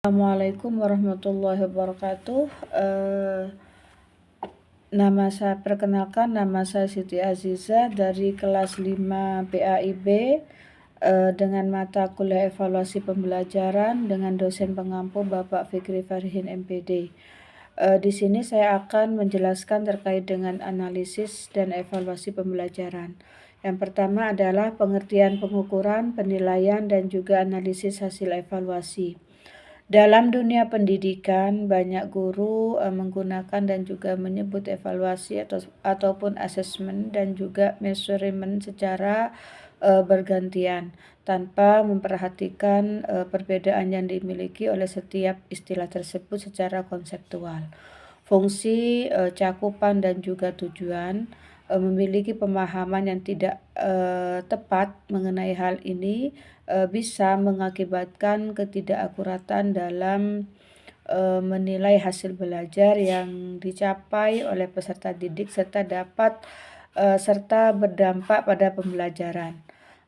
Assalamualaikum warahmatullahi wabarakatuh. Perkenalkan, nama saya Siti Aziza dari kelas 5 PAIB dengan mata kuliah evaluasi pembelajaran dengan dosen pengampu Bapak Fikri Farihin MPD. Di sini saya akan menjelaskan terkait dengan analisis dan evaluasi pembelajaran. Yang pertama adalah pengertian pengukuran, penilaian, dan juga analisis hasil evaluasi. Dalam dunia pendidikan, banyak guru menggunakan dan juga menyebut evaluasi ataupun asesmen dan juga measurement secara bergantian tanpa memperhatikan perbedaan yang dimiliki oleh setiap istilah tersebut secara konseptual. Fungsi, cakupan, dan juga tujuan memiliki pemahaman yang tidak tepat mengenai hal ini bisa mengakibatkan ketidakakuratan dalam menilai hasil belajar yang dicapai oleh peserta didik serta berdampak pada pembelajaran.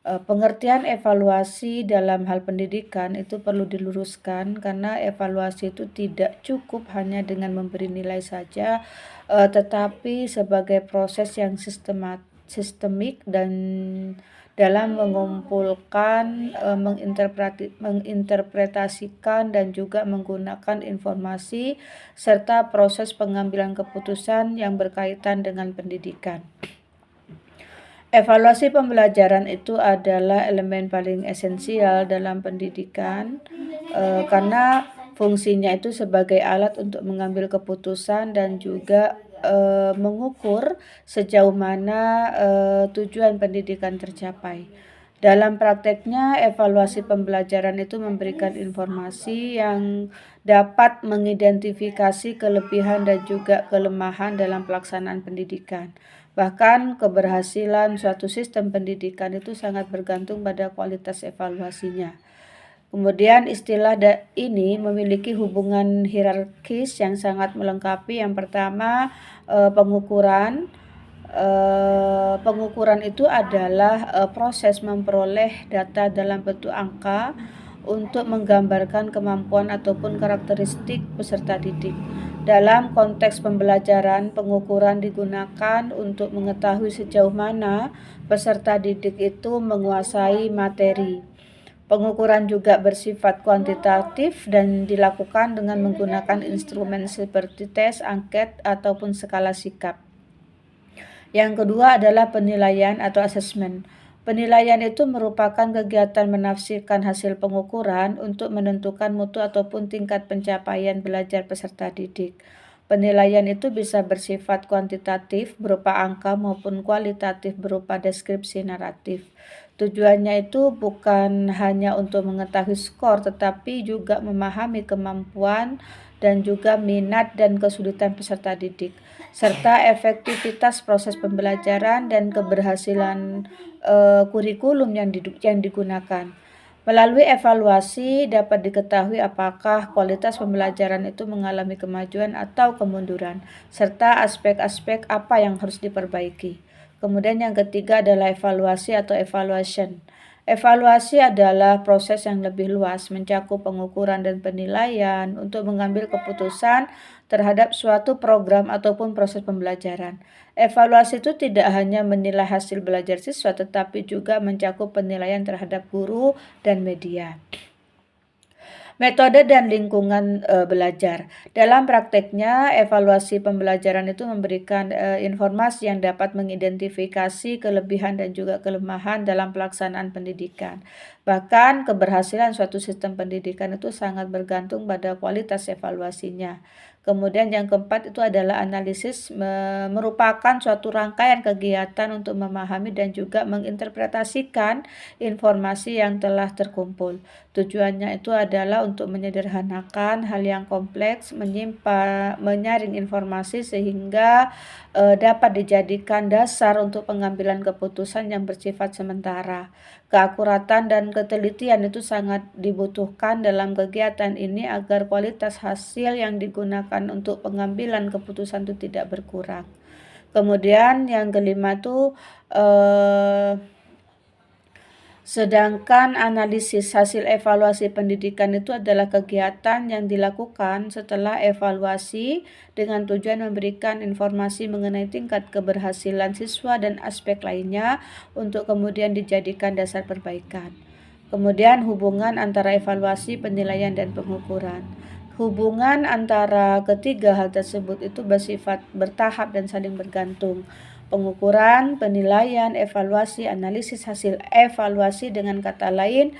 Pengertian evaluasi dalam hal pendidikan itu perlu diluruskan karena evaluasi itu tidak cukup hanya dengan memberi nilai saja, tetapi sebagai proses yang sistemik dan dalam mengumpulkan, menginterpretasikan dan juga menggunakan informasi serta proses pengambilan keputusan yang berkaitan dengan pendidikan. Evaluasi pembelajaran itu adalah elemen paling esensial dalam pendidikan karena fungsinya itu sebagai alat untuk mengambil keputusan dan juga mengukur sejauh mana tujuan pendidikan tercapai. Dalam prakteknya, evaluasi pembelajaran itu memberikan informasi yang dapat mengidentifikasi kelebihan dan juga kelemahan dalam pelaksanaan pendidikan. Bahkan keberhasilan suatu sistem pendidikan itu sangat bergantung pada kualitas evaluasinya. Kemudian istilah ini memiliki hubungan hierarkis yang sangat melengkapi. Yang pertama, pengukuran. Pengukuran itu adalah proses memperoleh data dalam bentuk angka untuk menggambarkan kemampuan ataupun karakteristik peserta didik. Dalam konteks pembelajaran, pengukuran digunakan untuk mengetahui sejauh mana peserta didik itu menguasai materi. Pengukuran juga bersifat kuantitatif dan dilakukan dengan menggunakan instrumen seperti tes, angket, ataupun skala sikap. Yang kedua adalah penilaian atau asesmen. Penilaian itu merupakan kegiatan menafsirkan hasil pengukuran untuk menentukan mutu ataupun tingkat pencapaian belajar peserta didik. Penilaian itu bisa bersifat kuantitatif berupa angka maupun kualitatif berupa deskripsi naratif. Tujuannya itu bukan hanya untuk mengetahui skor tetapi juga memahami kemampuan dan juga minat dan kesulitan peserta didik serta efektivitas proses pembelajaran dan keberhasilan kurikulum yang digunakan. Melalui evaluasi dapat diketahui apakah kualitas pembelajaran itu mengalami kemajuan atau kemunduran, serta aspek-aspek apa yang harus diperbaiki. Kemudian yang ketiga adalah evaluasi atau evaluation. Evaluasi adalah proses yang lebih luas, mencakup pengukuran dan penilaian untuk mengambil keputusan terhadap suatu program ataupun proses pembelajaran. Evaluasi itu tidak hanya menilai hasil belajar siswa, tetapi juga mencakup penilaian terhadap guru dan media. Metode dan lingkungan belajar. Dalam prakteknya, evaluasi pembelajaran itu memberikan informasi yang dapat mengidentifikasi kelebihan dan juga kelemahan dalam pelaksanaan pendidikan. Bahkan keberhasilan suatu sistem pendidikan itu sangat bergantung pada kualitas evaluasinya. Kemudian yang keempat itu adalah analisis, merupakan suatu rangkaian kegiatan untuk memahami dan juga menginterpretasikan informasi yang telah terkumpul. Tujuannya itu adalah untuk menyederhanakan hal yang kompleks, menyaring informasi sehingga dapat dijadikan dasar untuk pengambilan keputusan yang bersifat sementara. Keakuratan dan ketelitian itu sangat dibutuhkan dalam kegiatan ini agar kualitas hasil yang digunakan untuk pengambilan keputusan itu tidak berkurang. Kemudian yang kelima itu Sedangkan analisis hasil evaluasi pendidikan itu adalah kegiatan yang dilakukan setelah evaluasi dengan tujuan memberikan informasi mengenai tingkat keberhasilan siswa dan aspek lainnya untuk kemudian dijadikan dasar perbaikan. Kemudian hubungan antara evaluasi, penilaian, dan pengukuran. Hubungan antara ketiga hal tersebut itu bersifat bertahap dan saling bergantung. Pengukuran, penilaian, evaluasi, analisis hasil evaluasi, dengan kata lain,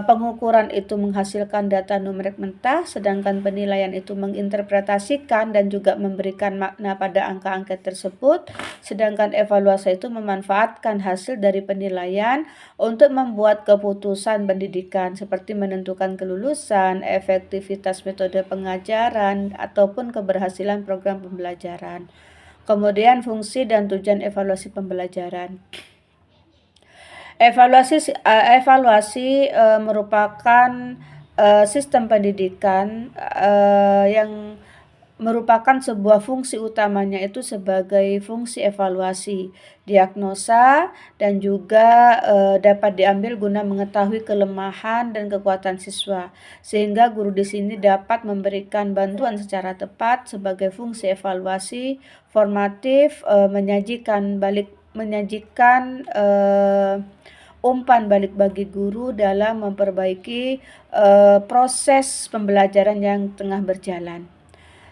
pengukuran itu menghasilkan data numerik mentah, sedangkan penilaian itu menginterpretasikan dan juga memberikan makna pada angka-angka tersebut, sedangkan evaluasi itu memanfaatkan hasil dari penilaian untuk membuat keputusan pendidikan seperti menentukan kelulusan, efektivitas metode pengajaran, ataupun keberhasilan program pembelajaran. Kemudian fungsi dan tujuan evaluasi pembelajaran. Evaluasi merupakan sistem pendidikan yang merupakan sebuah fungsi utamanya itu sebagai fungsi evaluasi, diagnosa, dan juga dapat diambil guna mengetahui kelemahan dan kekuatan siswa, sehingga guru di sini dapat memberikan bantuan secara tepat sebagai fungsi evaluasi formatif, menyajikan umpan balik bagi guru dalam memperbaiki proses pembelajaran yang tengah berjalan.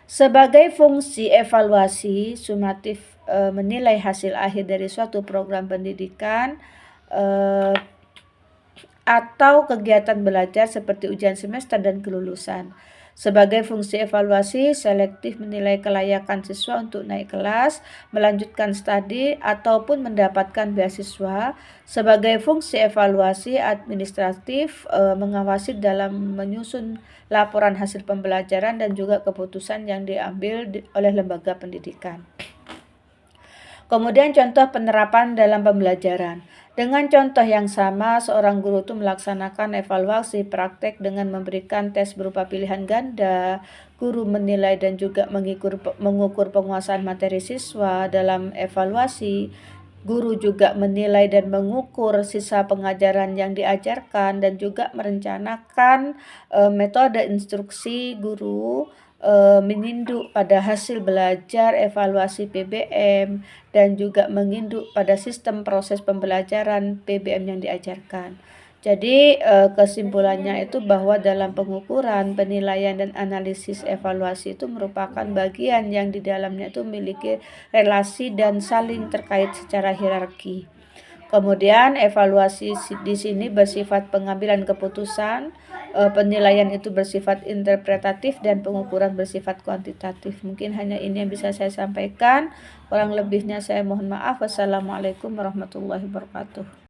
Sebagai fungsi evaluasi sumatif menilai hasil akhir dari suatu program pendidikan atau kegiatan belajar seperti ujian semester dan kelulusan. Sebagai fungsi evaluasi, selektif menilai kelayakan siswa untuk naik kelas, melanjutkan studi, ataupun mendapatkan beasiswa. Sebagai fungsi evaluasi administratif, mengawasi dalam menyusun laporan hasil pembelajaran dan juga keputusan yang diambil oleh lembaga pendidikan. Kemudian contoh penerapan dalam pembelajaran. Dengan contoh yang sama, seorang guru itu melaksanakan evaluasi praktek dengan memberikan tes berupa pilihan ganda. Guru menilai dan juga mengukur penguasaan materi siswa dalam evaluasi. Guru juga menilai dan mengukur sisa pengajaran yang diajarkan dan juga merencanakan metode instruksi guru, menginduk pada hasil belajar evaluasi PBM, dan juga menginduk pada sistem proses pembelajaran PBM yang diajarkan. Jadi kesimpulannya itu bahwa dalam pengukuran, penilaian, dan analisis evaluasi itu merupakan bagian yang di dalamnya itu memiliki relasi dan saling terkait secara hierarki. Kemudian evaluasi di sini bersifat pengambilan keputusan, penilaian itu bersifat interpretatif, dan pengukuran bersifat kuantitatif. Mungkin hanya ini yang bisa saya sampaikan. Kurang lebihnya saya mohon maaf. Wassalamualaikum warahmatullahi wabarakatuh.